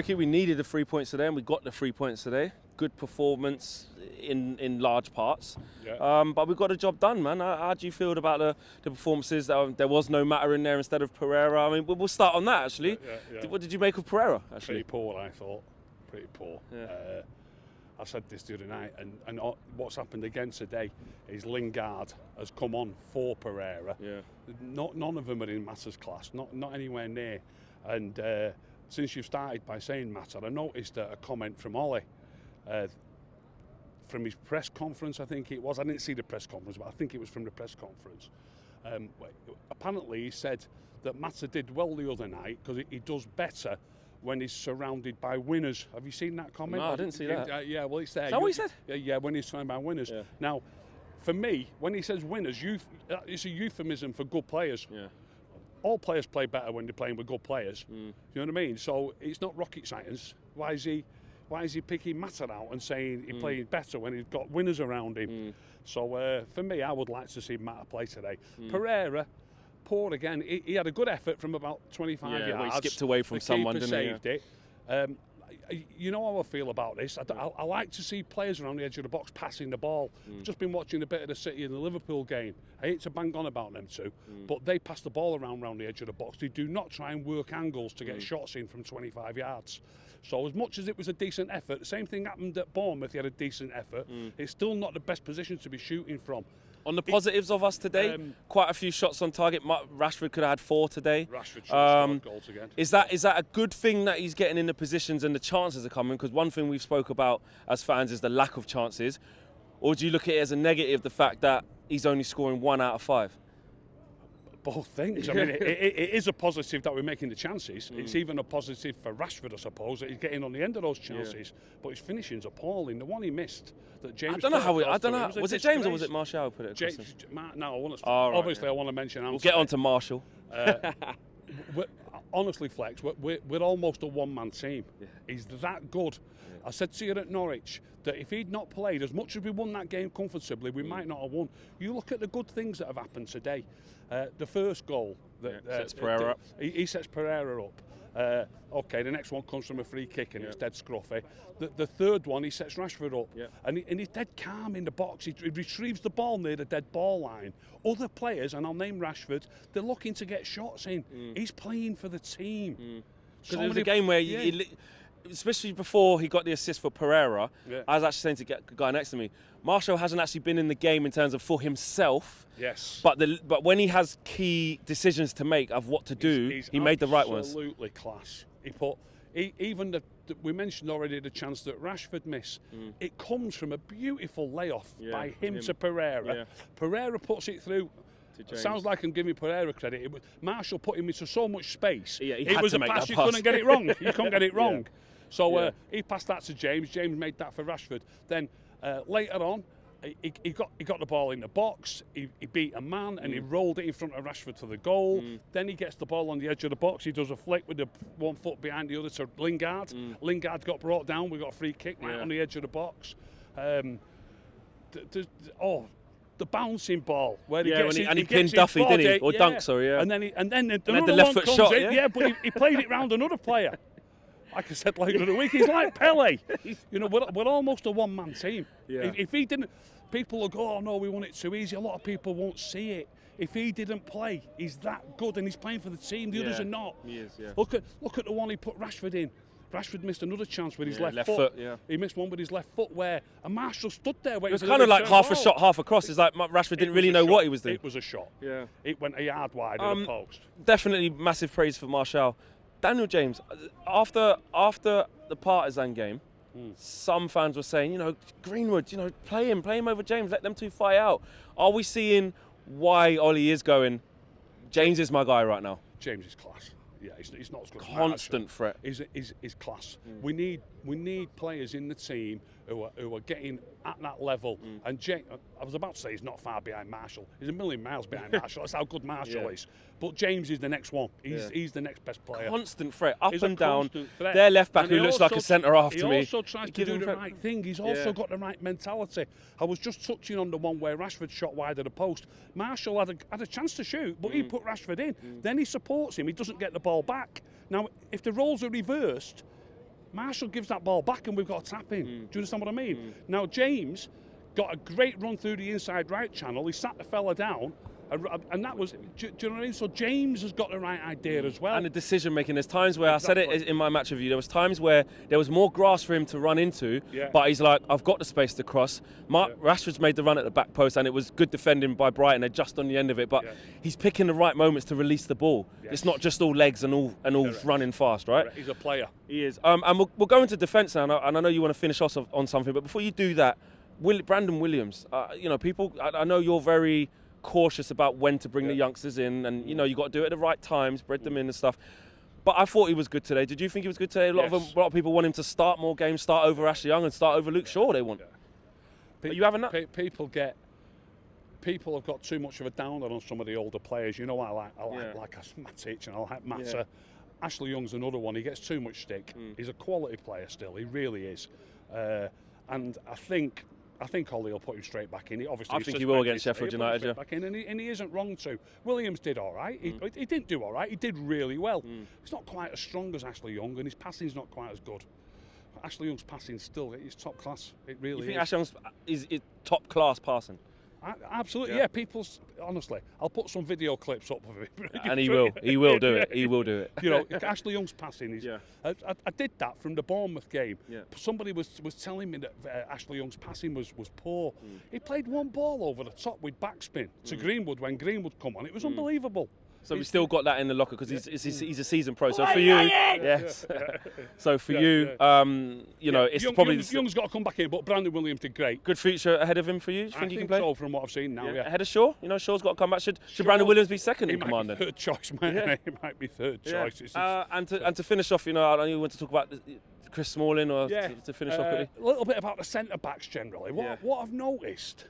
Ricky, we needed the 3 points today, and we got the 3 points today. Good performance in large parts. Yeah. But we got the job done, man. How do you feel about the performances? There was no matter in there instead of Pereira. I mean, we'll start on that, actually. Yeah. What did you make of Pereira, actually? Pretty poor, I thought. Pretty poor. Yeah. I said this the other night, and what's happened again today is Lingard has come on for Pereira. Yeah. None of them are in Matta's class, not anywhere near. And since you've started by saying Matta, I noticed a comment from Ollie from his press conference, I think it was. I didn't see the press conference, but I think it was from the press conference. Apparently he said that Matta did well the other night because he does better when he's surrounded by winners. Have you seen that comment? No, I didn't see that. Yeah, well, it's there. Is that what he said? Yeah, when he's surrounded by winners. Yeah. Now, for me, when he says winners, it's a euphemism for good players. Yeah. All players play better when they're playing with good players. You know what I mean? So it's not rocket science. Why is he picking Matta out and saying he's playing better when he's got winners around him? So for me, I would like to see Matta play today. Pereira, poor again. He had a good effort from about 25 yards. Well, he skipped away from someone, didn't he? Saved it. You know how I feel about this. I like to see players around the edge of the box passing the ball. I've just been watching a bit of the City and the Liverpool game. I hate to bang on about them two, but they pass the ball around the edge of the box. They do not try and work angles to get shots in from 25 yards. So as much as it was a decent effort, the same thing happened at Bournemouth. He had a decent effort. It's still not the best position to be shooting from. On the positives of us today, quite a few shots on target. Rashford could have had 4 today. Rashford should have scored goals again. Is that a good thing that he's getting in the positions and the chances are coming? Because one thing we've spoke about as fans is the lack of chances. Or do you look at it as a negative, the fact that he's only scoring 1 out of 5? Both things. I mean, it is a positive that we're making the chances. It's even a positive for Rashford, I suppose, that he's getting on the end of those chances. But his finishing's appalling. The one he missed, that James. I don't know. Was it James or was it Martial who put it? James. No, I want to. Right, obviously, I want to mention. We'll get on to Martial. Honestly, Flex, we're almost a one-man team. Yeah. He's that good. Yeah. I said to you at Norwich that if he'd not played, as much as we won that game comfortably, we might not have won. You look at the good things that have happened today. The first goal, sets Pereira up. He sets Pereira up. Okay, the next one comes from a free kick and it's dead scruffy. The third one, he sets Rashford up. Yeah. And he's dead calm in the box. He retrieves the ball near the dead ball line. Other players, and I'll name Rashford, they're looking to get shots in. He's playing for the team. Because it was a game where, especially before he got the assist for Pereira, I was actually saying to the guy next to me, Martial hasn't actually been in the game in terms of for himself. Yes. But when he has key decisions to make of what to do, he made the right ones. Absolutely class. We mentioned already the chance that Rashford missed. It comes from a beautiful layoff by him to Pereira. Yeah. Pereira puts it through. Sounds like I'm giving Pereira credit. Martial put him into so much space. Yeah, it was a pass you couldn't get it wrong. You couldn't get it wrong. So he passed that to James. James made that for Rashford. Then later on, he got the ball in the box. He beat a man and he rolled it in front of Rashford to the goal. Then he gets the ball on the edge of the box. He does a flick with the one foot behind the other to Lingard. Lingard got brought down. We got a free kick right on the edge of the box. The bouncing ball where he pinned Duffy, didn't he? Or Dunk, sorry, yeah. And then the left foot shot, yeah, but he played it round another player. Like I said later in the week, he's like Pele. You know, we're almost a one-man team. Yeah. If he didn't, people will go, oh no, we won it too easy. A lot of people won't see it. If he didn't play, he's that good and he's playing for the team. The others are not. He is, yeah. Look at the one he put Rashford in. Rashford missed another chance with his left foot. He missed one with his left foot where a Marshall stood there waiting. It was kind of like half a shot, half a cross. It's like Rashford didn't really know what he was doing. It was a shot. Yeah. It went a yard wide of the post. Definitely massive praise for Martial. Daniel James, after the Partizan game, some fans were saying, Greenwood, play him over James, let them two fight out. Are we seeing why Ollie is going, James is my guy right now? James is class. Yeah, he's not as good. Constant threat. He's class. We need players in the team who are getting at that level. And James, I was about to say he's not far behind Marshall. He's a million miles behind Marshall. That's how good Marshall is. But James is the next one. He's the next best player. Constant threat, up and down. Their left back who looks like a centre half to me. He also tries to do the right thing. He's also got the right mentality. I was just touching on the one where Rashford shot wide of the post. Marshall had a chance to shoot, but he put Rashford in. Then he supports him. He doesn't get the ball back. Now, if the roles are reversed, Marshall gives that ball back and we've got a tap in. Do you understand what I mean? Now, James got a great run through the inside right channel. He sat the fella down. And that was, do you know what I mean? So James has got the right idea as well. And the decision making. There's times where I said it in my match review. There was times where there was more grass for him to run into, but he's like, I've got the space to cross. Rashford's made the run at the back post, and it was good defending by Brighton. They're just on the end of it, but he's picking the right moments to release the ball. It's not just all legs and all running fast, right? He's a player. He is. And we'll go into defence now, and I know you want to finish off on something, but before you do that, Brandon Williams. You know, people. I know you're very cautious about when to bring the youngsters in, and you know you got to do it at the right times, spread them in and stuff. But I thought he was good today. Did you think he was good today? A lot of people want him to start more games, start over Ashley Young and start over Luke Shaw. They want. Are you having that? People have got too much of a downer on some of the older players. You know what I like Matic and I like Mata. Yeah. Ashley Young's another one. He gets too much stick. He's a quality player still. He really is. And I think Ollie will put him straight back in. I think he will against Sheffield United, yeah. Back in, and he isn't wrong to. Williams did all right. He didn't do all right. He did really well. He's not quite as strong as Ashley Young, and his passing's not quite as good. Ashley Young's passing still is top class. It really is. You think Ashley Young's is top class passing? Absolutely, yeah. Honestly, I'll put some video clips up of it. And he will do it. He will do it. You know, Ashley Young's passing is. I did that from the Bournemouth game. Yeah. Somebody was telling me that Ashley Young's passing was poor. He played one ball over the top with backspin to Greenwood when Greenwood come on. It was unbelievable. So we still got that in the locker because he's a season pro. So for you, yes. So for you, you know, it's probably Young's got to come back in, but Brandon Williams did great. Good future ahead of him for you. Do you think he can play? So from what I've seen now, Ahead of Shaw. You know, Shaw's got to come back. Should Brandon Williams be second in command then? Third choice, man. He might be third choice. And to finish off, you know, I know you want to talk about Chris Smalling or to finish off quickly. A little bit about the centre backs generally. What I've noticed.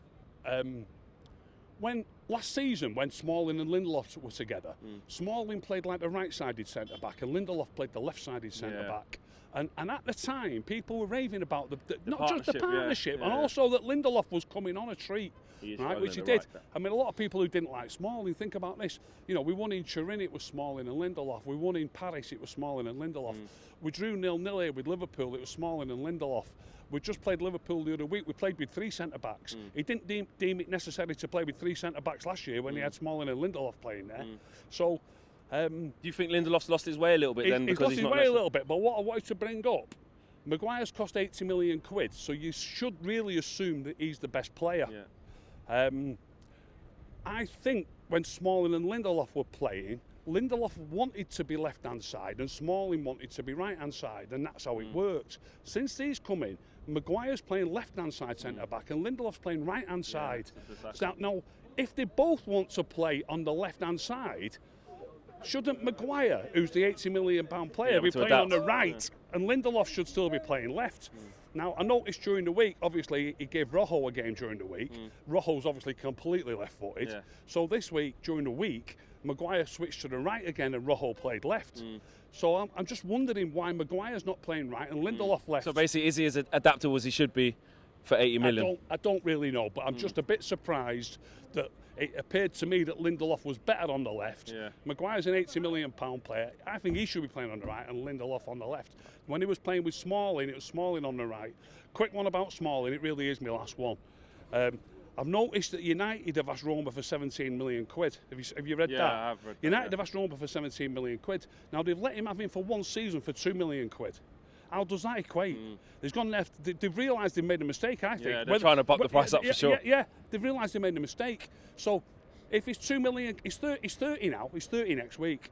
When last season, when Smalling and Lindelof were together, Smalling played like the right-sided centre-back and Lindelof played the left-sided centre-back. And at the time, people were raving about not just the partnership, and also that Lindelof was coming on a treat, right, which he did. I mean, a lot of people who didn't like Smalling, think about this. You know, we won in Turin, it was Smalling and Lindelof. We won in Paris, it was Smalling and Lindelof. We drew 0-0 here with Liverpool, it was Smalling and Lindelof. We just played Liverpool the other week. We played with 3 centre-backs. He didn't deem it necessary to play with 3 centre-backs last year when he had Smalling and Lindelof playing there. So, do you think Lindelof's lost his way a little bit then? He's lost his way a little bit, but what I wanted to bring up, Maguire's cost 80 million quid, so you should really assume that he's the best player. I think when Smalling and Lindelof were playing, Lindelof wanted to be left-hand side and Smalling wanted to be right-hand side, and that's how it worked. Since these come in, Maguire's playing left-hand side centre-back and Lindelof's playing right-hand side. So now, if they both want to play on the left-hand side, shouldn't Maguire, who's the £80 million player, be playing on the right? And Lindelof should still be playing left. Now, I noticed during the week, obviously, he gave Rojo a game during the week. Rojo's obviously completely left-footed. So this week, during the week, Maguire switched to the right again and Rojo played left. So I'm just wondering why Maguire's not playing right and Lindelof left. So basically, is he as adaptable as he should be for 80 million? I don't really know, but I'm just a bit surprised that it appeared to me that Lindelof was better on the left. Maguire's an £80 million player. I think he should be playing on the right and Lindelof on the left. When he was playing with Smalling, it was Smalling on the right. Quick one about Smalling, it really is my last one. I've noticed that United have asked Roma for 17 million quid. Have you read that? Yeah, I've read that. United have asked Roma for 17 million quid. Now, they've let him have him for one season for 2 million quid. How does that equate? He's gone left. They've realised they've made a mistake, I think. Yeah, they're trying to buck the price up for sure. Yeah, they've realised they made a mistake. So, if it's 2 million, he's 30 now. He's 30 next week.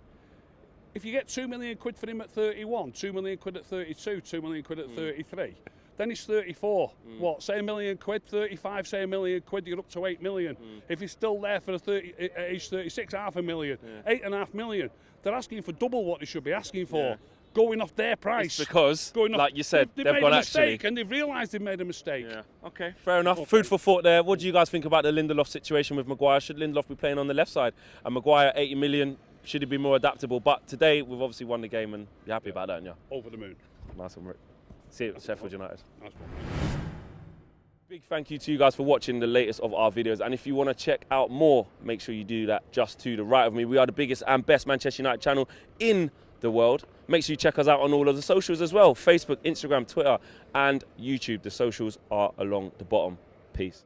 If you get 2 million quid for him at 31, 2 million quid at 32, 2 million quid at 33, then he's 34. What, say £1 million quid, 35, say £1 million quid, you're up to 8 million. If he's still there for age 36, $500,000, 8.5 million. They're asking for double what they should be asking for. Going off their price. It's because, like you said, they've made gone a mistake and they've realised they've made a mistake. Okay, fair enough. Food for thought there. What do you guys think about the Lindelof situation with Maguire? Should Lindelof be playing on the left side? And Maguire, 80 million, should he be more adaptable? But today, we've obviously won the game and you're happy about that, aren't you? Over the moon. Nice one, Rick. See you at Sheffield United. Nice one. Big thank you to you guys for watching the latest of our videos. And if you want to check out more, make sure you do that just to the right of me. We are the biggest and best Manchester United channel in the world. Make sure you check us out on all of the socials as well. Facebook, Instagram, Twitter, and YouTube. The socials are along the bottom. Peace.